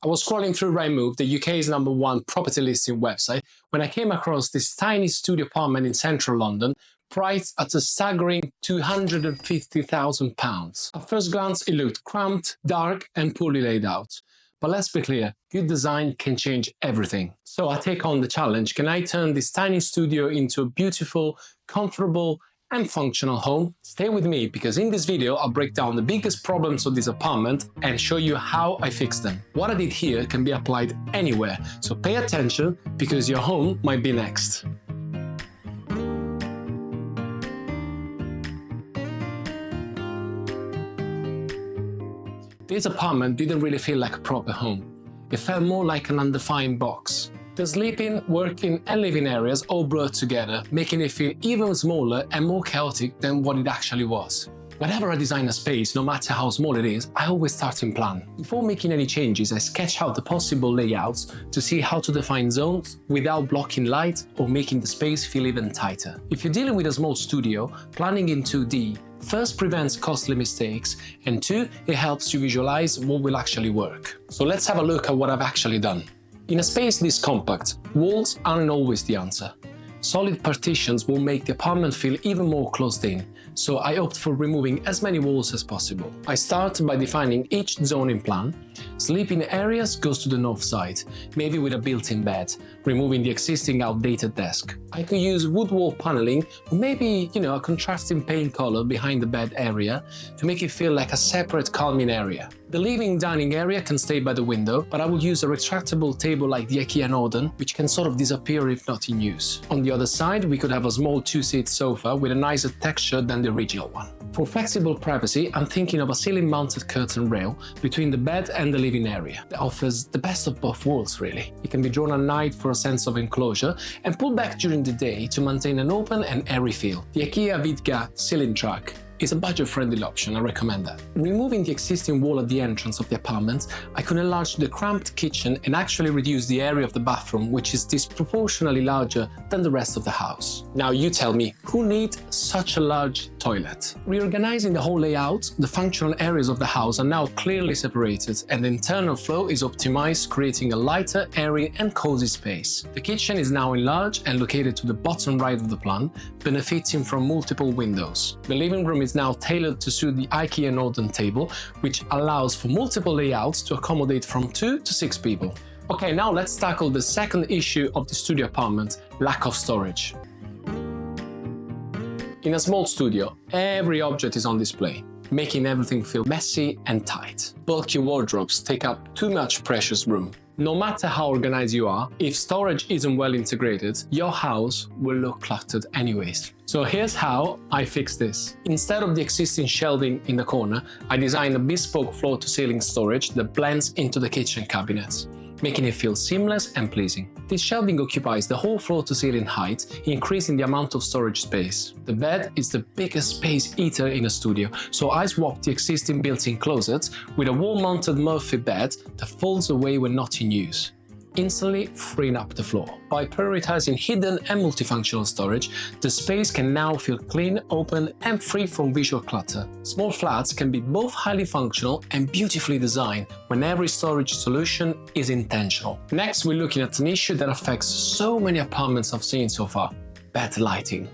I was scrolling through Rightmove, the UK's #1 property listing website, when I came across this tiny studio apartment in central London, priced at a staggering £250,000. At first glance, it looked cramped, dark, and poorly laid out. But let's be clear, good design can change everything. So I take on the challenge. Can I turn this tiny studio into a beautiful, comfortable, and functional home? Stay with me, because in this video I'll break down the biggest problems of this apartment and show you how I fixed them. What I did here can be applied anywhere, so pay attention because your home might be next. This apartment didn't really feel like a proper home. It felt more like an undefined box. The sleeping, working and living areas all blurred together, making it feel even smaller and more chaotic than what it actually was. Whenever I design a space, no matter how small it is, I always start in plan. Before making any changes, I sketch out the possible layouts to see how to define zones without blocking light or making the space feel even tighter. If you're dealing with a small studio, planning in 2D first prevents costly mistakes, and 2, it helps you visualize what will actually work. So let's have a look at what I've actually done. In a space this compact, walls aren't always the answer. Solid partitions will make the apartment feel even more closed in, so I opt for removing as many walls as possible. I start by defining each zone in plan. Sleeping areas goes to the north side, maybe with a built-in bed, removing the existing outdated desk. I could use wood wall paneling, or maybe, a contrasting paint color behind the bed area to make it feel like a separate calming area. The living dining area can stay by the window, but I will use a retractable table like the IKEA Norden, which can sort of disappear if not in use. On the other side, we could have a small 2-seat sofa with a nicer texture than the original one. For flexible privacy, I'm thinking of a ceiling-mounted curtain rail between the bed and the living area that offers the best of both worlds, really. It can be drawn at night for a sense of enclosure and pulled back during the day to maintain an open and airy feel. The IKEA Vidga ceiling track is a budget-friendly option, I recommend that. Removing the existing wall at the entrance of the apartment, I could enlarge the cramped kitchen and actually reduce the area of the bathroom, which is disproportionately larger than the rest of the house. Now you tell me, who needs such a large toilet? Reorganizing the whole layout, the functional areas of the house are now clearly separated and the internal flow is optimized, creating a lighter, airy and cozy space. The kitchen is now enlarged and located to the bottom right of the plan, benefiting from multiple windows. The living room is now tailored to suit the IKEA Norden table, which allows for multiple layouts to accommodate from 2 to 6 people. Okay, now let's tackle the second issue of the studio apartment: lack of storage. In a small studio, every object is on display, making everything feel messy and tight. Bulky wardrobes take up too much precious room. No matter how organized you are, if storage isn't well integrated, your house will look cluttered anyways. So here's how I fix this. Instead of the existing shelving in the corner, I designed a bespoke floor-to-ceiling storage that blends into the kitchen cabinets, making it feel seamless and pleasing. This shelving occupies the whole floor-to-ceiling height, increasing the amount of storage space. The bed is the biggest space eater in a studio, so I swapped the existing built-in closet with a wall-mounted Murphy bed that folds away when not in use, instantly freeing up the floor. By prioritizing hidden and multifunctional storage, the space can now feel clean, open and free from visual clutter. Small flats can be both highly functional and beautifully designed when every storage solution is intentional. Next, we're looking at an issue that affects so many apartments I've seen so far: bad lighting.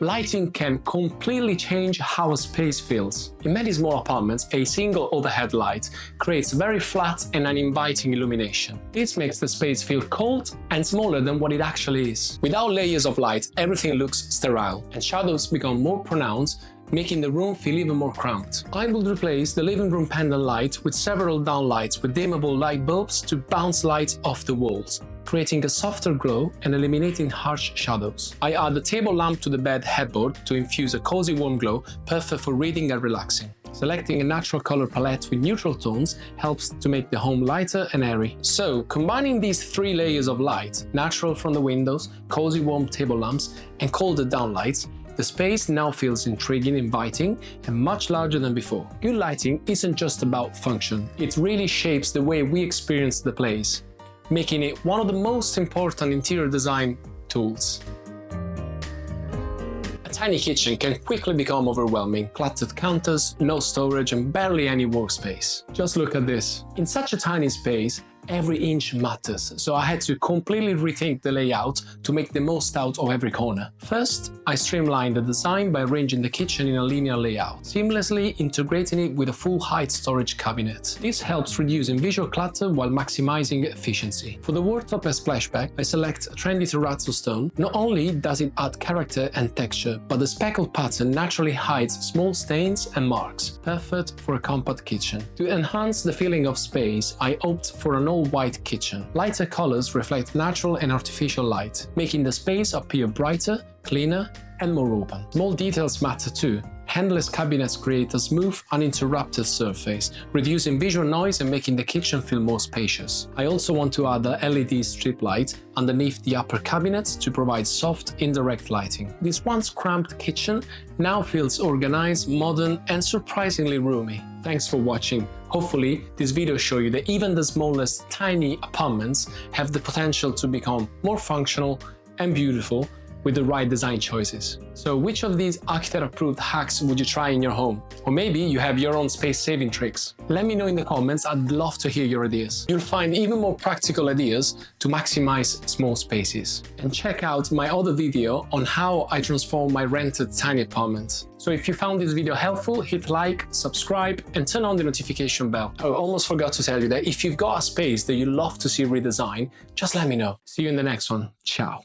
Lighting can completely change how a space feels. In many small apartments, a single overhead light creates very flat and uninviting illumination. This makes the space feel cold and smaller than what it actually is. Without layers of light, everything looks sterile, and shadows become more pronounced, making the room feel even more cramped. I will replace the living room pendant light with several downlights with dimmable light bulbs to bounce light off the walls, creating a softer glow and eliminating harsh shadows. I add a table lamp to the bed headboard to infuse a cozy warm glow, perfect for reading and relaxing. Selecting a natural color palette with neutral tones helps to make the home lighter and airy. So, combining these 3 layers of light, natural from the windows, cozy warm table lamps, and colder downlights, the space now feels intriguing, inviting, and much larger than before. Good lighting isn't just about function, it really shapes the way we experience the place, making it one of the most important interior design tools. tiny kitchen can quickly become overwhelming. Cluttered counters, no storage, and barely any workspace. Just look at this. In such a tiny space, every inch matters, so I had to completely rethink the layout to make the most out of every corner. First, I streamlined the design by arranging the kitchen in a linear layout, seamlessly integrating it with a full-height storage cabinet. This helps reducing visual clutter while maximizing efficiency. For the worktop and splashback, I select a trendy terrazzo stone. Not only does it add character and texture, but the speckled pattern naturally hides small stains and marks, perfect for a compact kitchen. To enhance the feeling of space, I opt for an all-white kitchen. Lighter colors reflect natural and artificial light, making the space appear brighter, cleaner, and more open. Small details matter too. Handless cabinets create a smooth, uninterrupted surface, reducing visual noise and making the kitchen feel more spacious. I also want to add a LED strip light underneath the upper cabinets to provide soft, indirect lighting. This once cramped kitchen now feels organized, modern, and surprisingly roomy. Thanks for watching. Hopefully, this video showed you that even the smallest tiny apartments have the potential to become more functional and beautiful with the right design choices. So which of these architect-approved hacks would you try in your home? Or maybe you have your own space-saving tricks. Let me know in the comments, I'd love to hear your ideas. You'll find even more practical ideas to maximize small spaces. And check out my other video on how I transform my rented tiny apartment. So if you found this video helpful, hit like, subscribe, and turn on the notification bell. I almost forgot to tell you that if you've got a space that you'd love to see redesigned, just let me know. See you in the next one. Ciao.